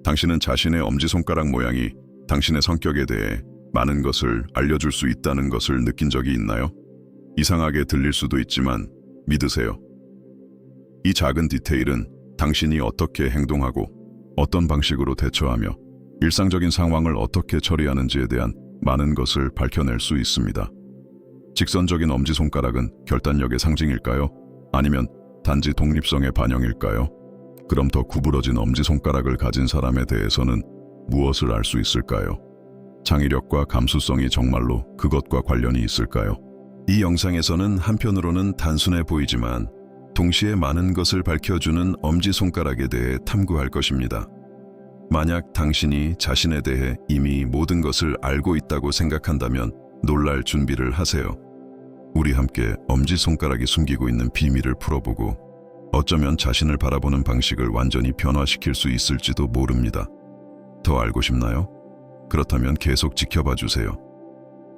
당신은 자신의 엄지손가락 모양이 당신의 성격에 대해 많은 것을 알려줄 수 있다는 것을 느낀 적이 있나요? 이상하게 들릴 수도 있지만 믿으세요. 이 작은 디테일은 당신이 어떻게 행동하고 어떤 방식으로 대처하며 일상적인 상황을 어떻게 처리하는지에 대한 많은 것을 밝혀낼 수 있습니다. 직선적인 엄지손가락은 결단력의 상징일까요? 아니면 단지 독립성의 반영일까요? 그럼 더 구부러진 엄지손가락을 가진 사람에 대해서는 무엇을 알 수 있을까요? 창의력과 감수성이 정말로 그것과 관련이 있을까요? 이 영상에서는 한편으로는 단순해 보이지만 동시에 많은 것을 밝혀주는 엄지손가락에 대해 탐구할 것입니다. 만약 당신이 자신에 대해 이미 모든 것을 알고 있다고 생각한다면 놀랄 준비를 하세요. 우리 함께 엄지손가락이 숨기고 있는 비밀을 풀어보고 어쩌면 자신을 바라보는 방식을 완전히 변화시킬 수 있을지도 모릅니다. 더 알고 싶나요? 그렇다면 계속 지켜봐 주세요.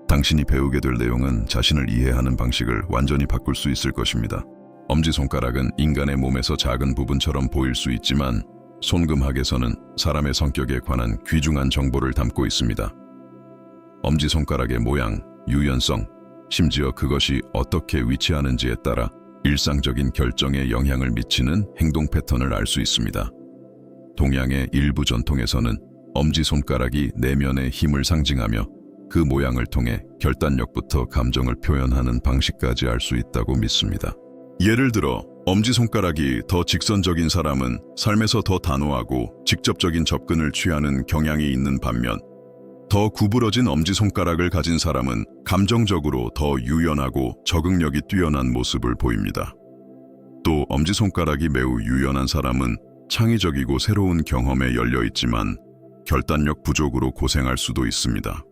당신이 배우게 될 내용은 자신을 이해하는 방식을 완전히 바꿀 수 있을 것입니다. 엄지손가락은 인간의 몸에서 작은 부분처럼 보일 수 있지만 손금학에서는 사람의 성격에 관한 귀중한 정보를 담고 있습니다. 엄지손가락의 모양, 유연성, 심지어 그것이 어떻게 위치하는지에 따라 일상적인 결정에 영향을 미치는 행동 패턴을 알 수 있습니다. 동양의 일부 전통에서는 엄지손가락이 내면의 힘을 상징하며 그 모양을 통해 결단력부터 감정을 표현하는 방식까지 알 수 있다고 믿습니다. 예를 들어 엄지손가락이 더 직선적인 사람은 삶에서 더 단호하고 직접적인 접근을 취하는 경향이 있는 반면 더 구부러진 엄지손가락을 가진 사람은 감정적으로 더 유연하고 적응력이 뛰어난 모습을 보입니다. 또 엄지손가락이 매우 유연한 사람은 창의적이고 새로운 경험에 열려 있지만 결단력 부족으로 고생할 수도 있습니다.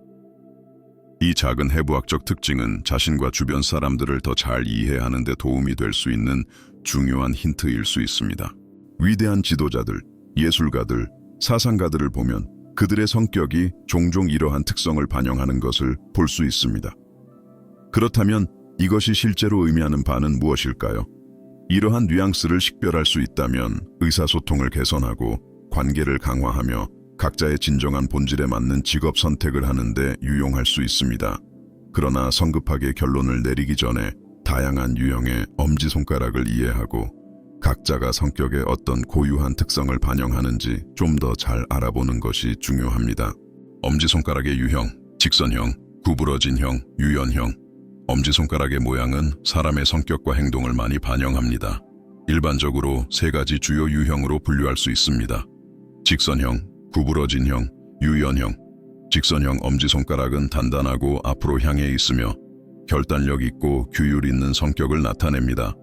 이 작은 해부학적 특징은 자신과 주변 사람들을 더 잘 이해하는 데 도움이 될 수 있는 중요한 힌트일 수 있습니다. 위대한 지도자들, 예술가들, 사상가들을 보면 그들의 성격이 종종 이러한 특성을 반영하는 것을 볼 수 있습니다. 그렇다면 이것이 실제로 의미하는 바는 무엇일까요? 이러한 뉘앙스를 식별할 수 있다면 의사소통을 개선하고 관계를 강화하며 각자의 진정한 본질에 맞는 직업 선택을 하는 데 유용할 수 있습니다. 그러나 성급하게 결론을 내리기 전에 다양한 유형의 엄지손가락을 이해하고 각자가 성격에 어떤 고유한 특성을 반영하는지 좀 더 잘 알아보는 것이 중요합니다. 엄지손가락의 유형, 직선형, 구부러진형, 유연형. 엄지손가락의 모양은 사람의 성격과 행동을 많이 반영합니다. 일반적으로 세 가지 주요 유형으로 분류할 수 있습니다. 직선형, 구부러진형, 유연형. 직선형 엄지손가락은 단단하고 앞으로 향해 있으며 결단력 있고 규율 있는 성격을 나타냅니다.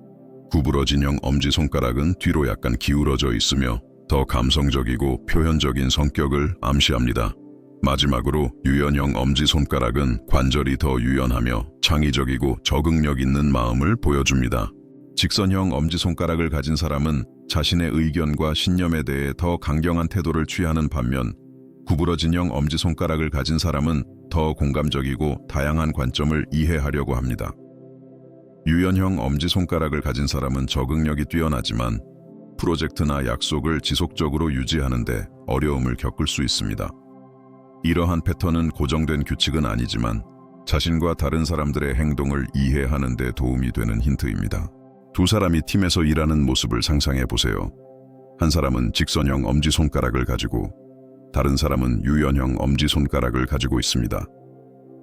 구부러진형 엄지손가락은 뒤로 약간 기울어져 있으며 더 감성적이고 표현적인 성격을 암시합니다. 마지막으로 유연형 엄지손가락은 관절이 더 유연하며 창의적이고 적응력 있는 마음을 보여줍니다. 직선형 엄지손가락을 가진 사람은 자신의 의견과 신념에 대해 더 강경한 태도를 취하는 반면 구부러진형 엄지손가락을 가진 사람은 더 공감적이고 다양한 관점을 이해하려고 합니다. 유연형 엄지손가락을 가진 사람은 적응력이 뛰어나지만 프로젝트나 약속을 지속적으로 유지하는 데 어려움을 겪을 수 있습니다. 이러한 패턴은 고정된 규칙은 아니지만 자신과 다른 사람들의 행동을 이해하는 데 도움이 되는 힌트입니다. 두 사람이 팀에서 일하는 모습을 상상해 보세요. 한 사람은 직선형 엄지손가락을 가지고 다른 사람은 유연형 엄지손가락을 가지고 있습니다.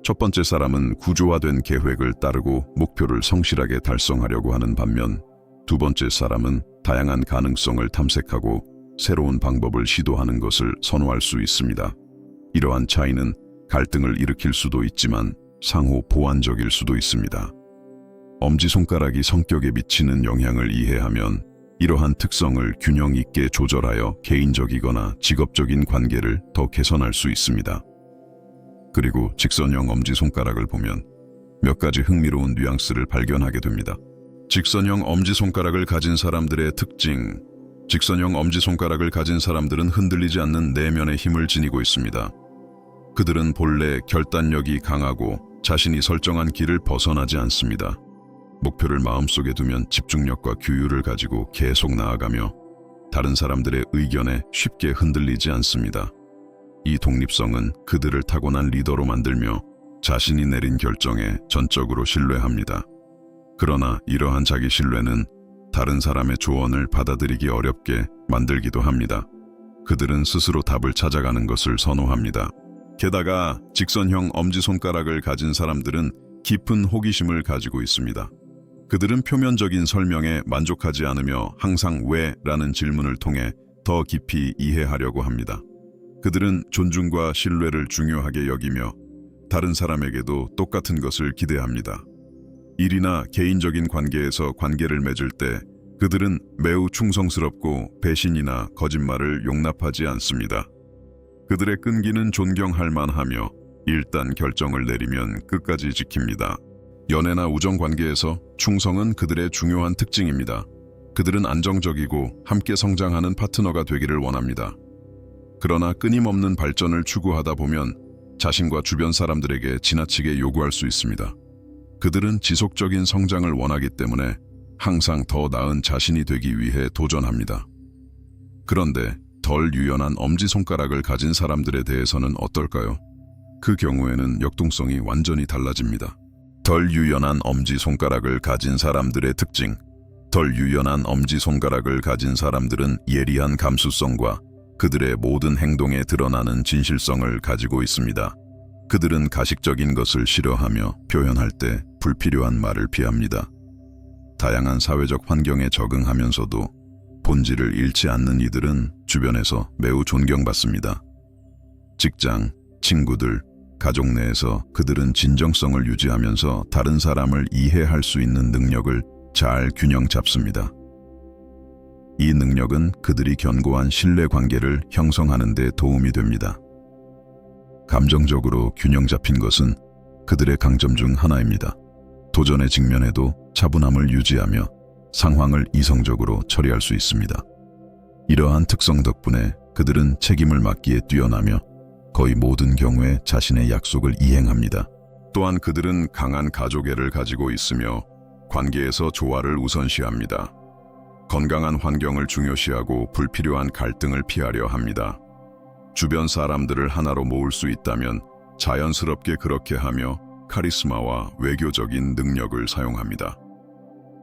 첫 번째 사람은 구조화된 계획을 따르고 목표를 성실하게 달성하려고 하는 반면 두 번째 사람은 다양한 가능성을 탐색하고 새로운 방법을 시도하는 것을 선호할 수 있습니다. 이러한 차이는 갈등을 일으킬 수도 있지만 상호 보완적일 수도 있습니다. 엄지손가락이 성격에 미치는 영향을 이해하면 이러한 특성을 균형 있게 조절하여 개인적이거나 직업적인 관계를 더 개선할 수 있습니다. 그리고 직선형 엄지손가락을 보면 몇 가지 흥미로운 뉘앙스를 발견하게 됩니다. 직선형 엄지손가락을 가진 사람들의 특징. 직선형 엄지손가락을 가진 사람들은 흔들리지 않는 내면의 힘을 지니고 있습니다. 그들은 본래 결단력이 강하고 자신이 설정한 길을 벗어나지 않습니다. 목표를 마음속에 두면 집중력과 규율을 가지고 계속 나아가며 다른 사람들의 의견에 쉽게 흔들리지 않습니다. 이 독립성은 그들을 타고난 리더로 만들며 자신이 내린 결정에 전적으로 신뢰합니다. 그러나 이러한 자기 신뢰는 다른 사람의 조언을 받아들이기 어렵게 만들기도 합니다. 그들은 스스로 답을 찾아가는 것을 선호합니다. 게다가 직선형 엄지손가락을 가진 사람들은 깊은 호기심을 가지고 있습니다. 그들은 표면적인 설명에 만족하지 않으며 항상 왜? 라는 질문을 통해 더 깊이 이해하려고 합니다. 그들은 존중과 신뢰를 중요하게 여기며 다른 사람에게도 똑같은 것을 기대합니다. 일이나 개인적인 관계에서 관계를 맺을 때 그들은 매우 충성스럽고 배신이나 거짓말을 용납하지 않습니다. 그들의 끈기는 존경할 만하며 일단 결정을 내리면 끝까지 지킵니다. 연애나 우정 관계에서 충성은 그들의 중요한 특징입니다. 그들은 안정적이고 함께 성장하는 파트너가 되기를 원합니다. 그러나 끊임없는 발전을 추구하다 보면 자신과 주변 사람들에게 지나치게 요구할 수 있습니다. 그들은 지속적인 성장을 원하기 때문에 항상 더 나은 자신이 되기 위해 도전합니다. 그런데 덜 유연한 엄지손가락을 가진 사람들에 대해서는 어떨까요? 그 경우에는 역동성이 완전히 달라집니다. 덜 유연한 엄지손가락을 가진 사람들의 특징. 덜 유연한 엄지손가락을 가진 사람들은 예리한 감수성과 그들의 모든 행동에 드러나는 진실성을 가지고 있습니다. 그들은 가식적인 것을 싫어하며 표현할 때 불필요한 말을 피합니다. 다양한 사회적 환경에 적응하면서도 본질을 잃지 않는 이들은 주변에서 매우 존경받습니다. 직장, 친구들, 가족 내에서 그들은 진정성을 유지하면서 다른 사람을 이해할 수 있는 능력을 잘 균형 잡습니다. 이 능력은 그들이 견고한 신뢰 관계를 형성하는 데 도움이 됩니다. 감정적으로 균형 잡힌 것은 그들의 강점 중 하나입니다. 도전에 직면해도 차분함을 유지하며 상황을 이성적으로 처리할 수 있습니다. 이러한 특성 덕분에 그들은 책임을 맡기에 뛰어나며 거의 모든 경우에 자신의 약속을 이행합니다. 또한 그들은 강한 가족애를 가지고 있으며 관계에서 조화를 우선시합니다. 건강한 환경을 중요시하고 불필요한 갈등을 피하려 합니다. 주변 사람들을 하나로 모을 수 있다면 자연스럽게 그렇게 하며 카리스마와 외교적인 능력을 사용합니다.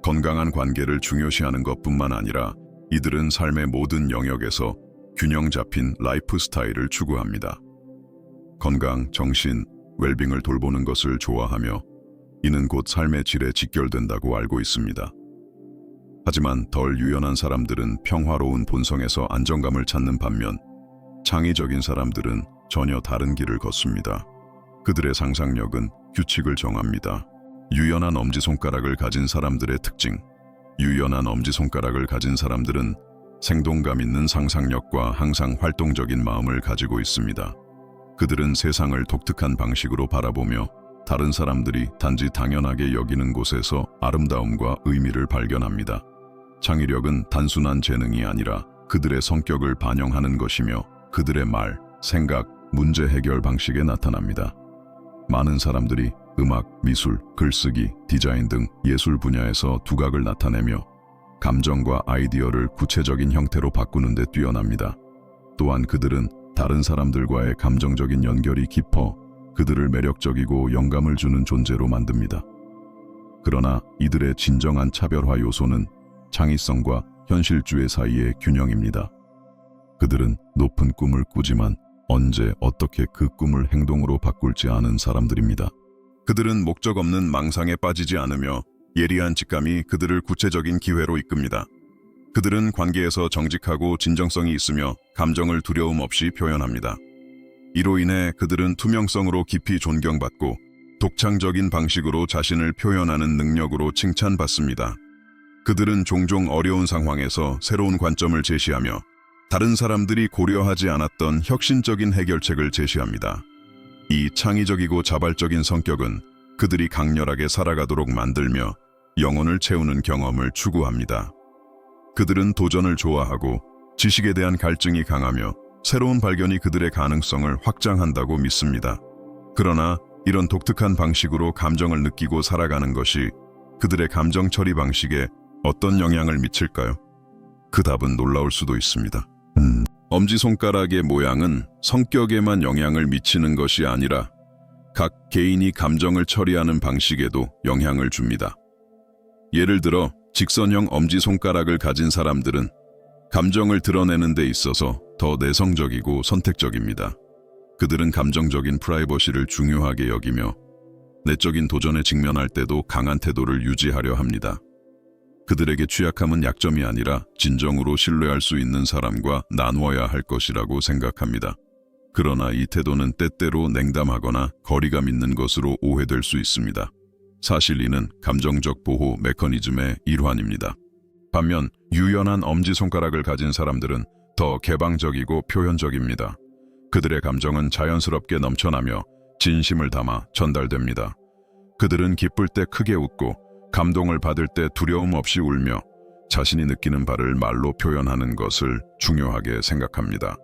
건강한 관계를 중요시하는 것뿐만 아니라 이들은 삶의 모든 영역에서 균형 잡힌 라이프 스타일을 추구합니다. 건강, 정신, 웰빙을 돌보는 것을 좋아하며 이는 곧 삶의 질에 직결된다고 알고 있습니다. 하지만 덜 유연한 사람들은 평화로운 본성에서 안정감을 찾는 반면 창의적인 사람들은 전혀 다른 길을 걷습니다. 그들의 상상력은 규칙을 정합니다. 유연한 엄지손가락을 가진 사람들의 특징. 유연한 엄지손가락을 가진 사람들은 생동감 있는 상상력과 항상 활동적인 마음을 가지고 있습니다. 그들은 세상을 독특한 방식으로 바라보며 다른 사람들이 단지 당연하게 여기는 곳에서 아름다움과 의미를 발견합니다. 창의력은 단순한 재능이 아니라 그들의 성격을 반영하는 것이며 그들의 말, 생각, 문제 해결 방식에 나타납니다. 많은 사람들이 음악, 미술, 글쓰기, 디자인 등 예술 분야에서 두각을 나타내며 감정과 아이디어를 구체적인 형태로 바꾸는 데 뛰어납니다. 또한 그들은 다른 사람들과의 감정적인 연결이 깊어 그들을 매력적이고 영감을 주는 존재로 만듭니다. 그러나 이들의 진정한 차별화 요소는 창의성과 현실주의 사이의 균형입니다. 그들은 높은 꿈을 꾸지만 언제 어떻게 그 꿈을 행동으로 바꿀지 아는 사람들입니다. 그들은 목적 없는 망상에 빠지지 않으며 예리한 직감이 그들을 구체적인 기회로 이끕니다. 그들은 관계에서 정직하고 진정성이 있으며 감정을 두려움 없이 표현합니다. 이로 인해 그들은 투명성으로 깊이 존경받고 독창적인 방식으로 자신을 표현하는 능력으로 칭찬받습니다. 그들은 종종 어려운 상황에서 새로운 관점을 제시하며 다른 사람들이 고려하지 않았던 혁신적인 해결책을 제시합니다. 이 창의적이고 자발적인 성격은 그들이 강렬하게 살아가도록 만들며 영혼을 채우는 경험을 추구합니다. 그들은 도전을 좋아하고 지식에 대한 갈증이 강하며 새로운 발견이 그들의 가능성을 확장한다고 믿습니다. 그러나 이런 독특한 방식으로 감정을 느끼고 살아가는 것이 그들의 감정 처리 방식에 어떤 영향을 미칠까요? 그 답은 놀라울 수도 있습니다. 엄지손가락의 모양은 성격에만 영향을 미치는 것이 아니라 각 개인이 감정을 처리하는 방식에도 영향을 줍니다. 예를 들어 직선형 엄지손가락을 가진 사람들은 감정을 드러내는 데 있어서 더 내성적이고 선택적입니다. 그들은 감정적인 프라이버시를 중요하게 여기며 내적인 도전에 직면할 때도 강한 태도를 유지하려 합니다. 그들에게 취약함은 약점이 아니라 진정으로 신뢰할 수 있는 사람과 나누어야 할 것이라고 생각합니다. 그러나 이 태도는 때때로 냉담하거나 거리감 있는 것으로 오해될 수 있습니다. 사실 이는 감정적 보호 메커니즘의 일환입니다. 반면 유연한 엄지손가락을 가진 사람들은 더 개방적이고 표현적입니다. 그들의 감정은 자연스럽게 넘쳐나며 진심을 담아 전달됩니다. 그들은 기쁠 때 크게 웃고 감동을 받을 때 두려움 없이 울며 자신이 느끼는 바를 말로 표현하는 것을 중요하게 생각합니다.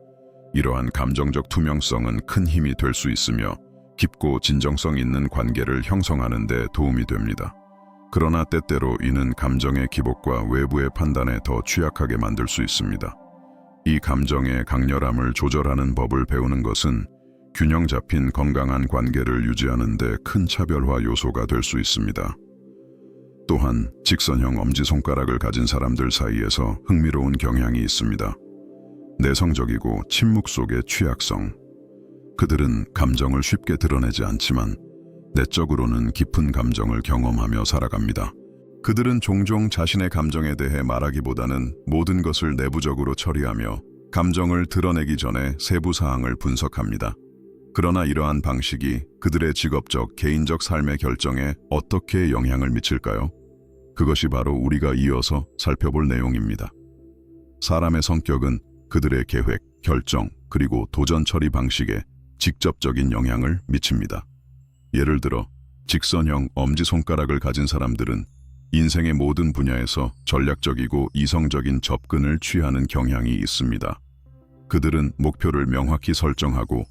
이러한 감정적 투명성은 큰 힘이 될 수 있으며 깊고 진정성 있는 관계를 형성하는 데 도움이 됩니다. 그러나 때때로 이는 감정의 기복과 외부의 판단에 더 취약하게 만들 수 있습니다. 이 감정의 강렬함을 조절하는 법을 배우는 것은 균형 잡힌 건강한 관계를 유지하는 데 큰 차별화 요소가 될 수 있습니다. 또한 직선형 엄지손가락을 가진 사람들 사이에서 흥미로운 경향이 있습니다. 내성적이고 침묵 속의 취약성. 그들은 감정을 쉽게 드러내지 않지만 내적으로는 깊은 감정을 경험하며 살아갑니다. 그들은 종종 자신의 감정에 대해 말하기보다는 모든 것을 내부적으로 처리하며 감정을 드러내기 전에 세부 사항을 분석합니다. 그러나 이러한 방식이 그들의 직업적, 개인적 삶의 결정에 어떻게 영향을 미칠까요? 그것이 바로 우리가 이어서 살펴볼 내용입니다. 사람의 성격은 그들의 계획, 결정, 그리고 도전 처리 방식에 직접적인 영향을 미칩니다. 예를 들어 직선형 엄지손가락을 가진 사람들은 인생의 모든 분야에서 전략적이고 이성적인 접근을 취하는 경향이 있습니다. 그들은 목표를 명확히 설정하고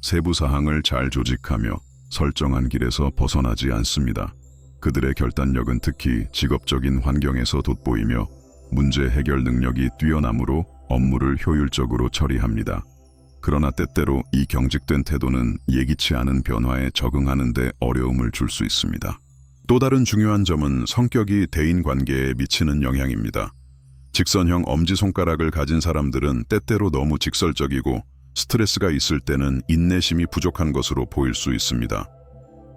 세부 사항을 잘 조직하며 설정한 길에서 벗어나지 않습니다. 그들의 결단력은 특히 직업적인 환경에서 돋보이며 문제 해결 능력이 뛰어나므로 업무를 효율적으로 처리합니다. 그러나 때때로 이 경직된 태도는 예기치 않은 변화에 적응하는 데 어려움을 줄 수 있습니다. 또 다른 중요한 점은 성격이 대인관계에 미치는 영향입니다. 직선형 엄지손가락을 가진 사람들은 때때로 너무 직설적이고 스트레스가 있을 때는 인내심이 부족한 것으로 보일 수 있습니다.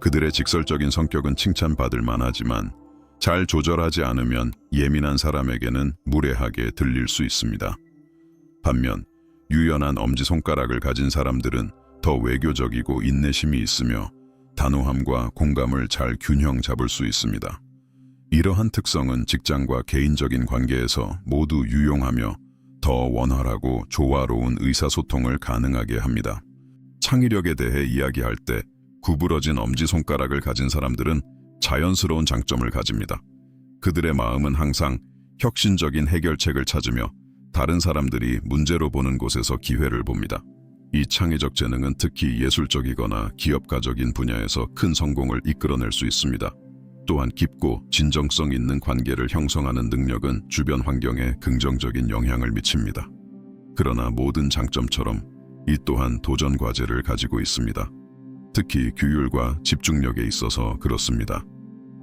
그들의 직설적인 성격은 칭찬받을 만하지만 잘 조절하지 않으면 예민한 사람에게는 무례하게 들릴 수 있습니다. 반면 유연한 엄지손가락을 가진 사람들은 더 외교적이고 인내심이 있으며 단호함과 공감을 잘 균형 잡을 수 있습니다. 이러한 특성은 직장과 개인적인 관계에서 모두 유용하며 더 원활하고 조화로운 의사소통을 가능하게 합니다. 창의력에 대해 이야기할 때 구부러진 엄지손가락을 가진 사람들은 자연스러운 장점을 가집니다. 그들의 마음은 항상 혁신적인 해결책을 찾으며 다른 사람들이 문제로 보는 곳에서 기회를 봅니다. 이 창의적 재능은 특히 예술적이거나 기업가적인 분야에서 큰 성공을 이끌어낼 수 있습니다. 또한 깊고 진정성 있는 관계를 형성하는 능력은 주변 환경에 긍정적인 영향을 미칩니다. 그러나 모든 장점처럼 이 또한 도전 과제를 가지고 있습니다. 특히 규율과 집중력에 있어서 그렇습니다.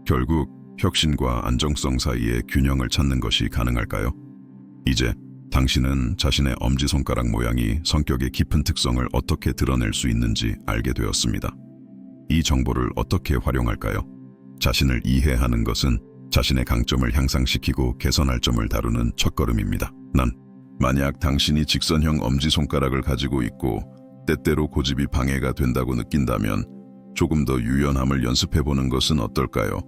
결국 혁신과 안정성 사이의 균형을 찾는 것이 가능할까요? 이제 당신은 자신의 엄지손가락 모양이 성격의 깊은 특성을 어떻게 드러낼 수 있는지 알게 되었습니다. 이 정보를 어떻게 활용할까요? 자신을 이해하는 것은 자신의 강점을 향상시키고 개선할 점을 다루는 첫걸음입니다. 만약 당신이 직선형 엄지손가락을 가지고 있고 때때로 고집이 방해가 된다고 느낀다면 조금 더 유연함을 연습해보는 것은 어떨까요?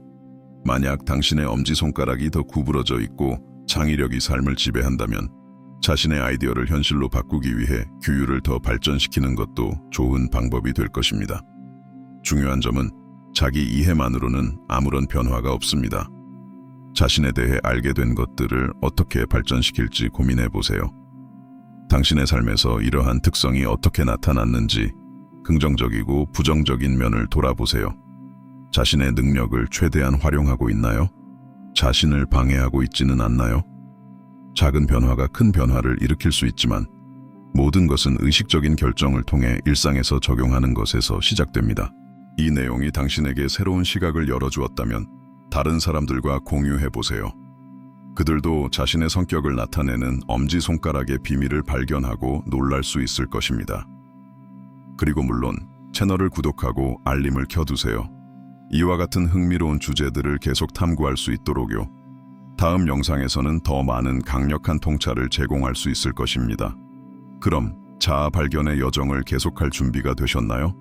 만약 당신의 엄지손가락이 더 구부러져 있고 창의력이 삶을 지배한다면 자신의 아이디어를 현실로 바꾸기 위해 규율을 더 발전시키는 것도 좋은 방법이 될 것입니다. 중요한 점은 자기 이해만으로는 아무런 변화가 없습니다. 자신에 대해 알게 된 것들을 어떻게 발전시킬지 고민해 보세요. 당신의 삶에서 이러한 특성이 어떻게 나타났는지 긍정적이고 부정적인 면을 돌아보세요. 자신의 능력을 최대한 활용하고 있나요? 자신을 방해하고 있지는 않나요? 작은 변화가 큰 변화를 일으킬 수 있지만 모든 것은 의식적인 결정을 통해 일상에서 적용하는 것에서 시작됩니다. 이 내용이 당신에게 새로운 시각을 열어주었다면 다른 사람들과 공유해 보세요. 그들도 자신의 성격을 나타내는 엄지손가락의 비밀을 발견하고 놀랄 수 있을 것입니다. 그리고 물론 채널을 구독하고 알림을 켜두세요. 이와 같은 흥미로운 주제들을 계속 탐구할 수 있도록요. 다음 영상에서는 더 많은 강력한 통찰을 제공할 수 있을 것입니다. 그럼 자아 발견의 여정을 계속할 준비가 되셨나요?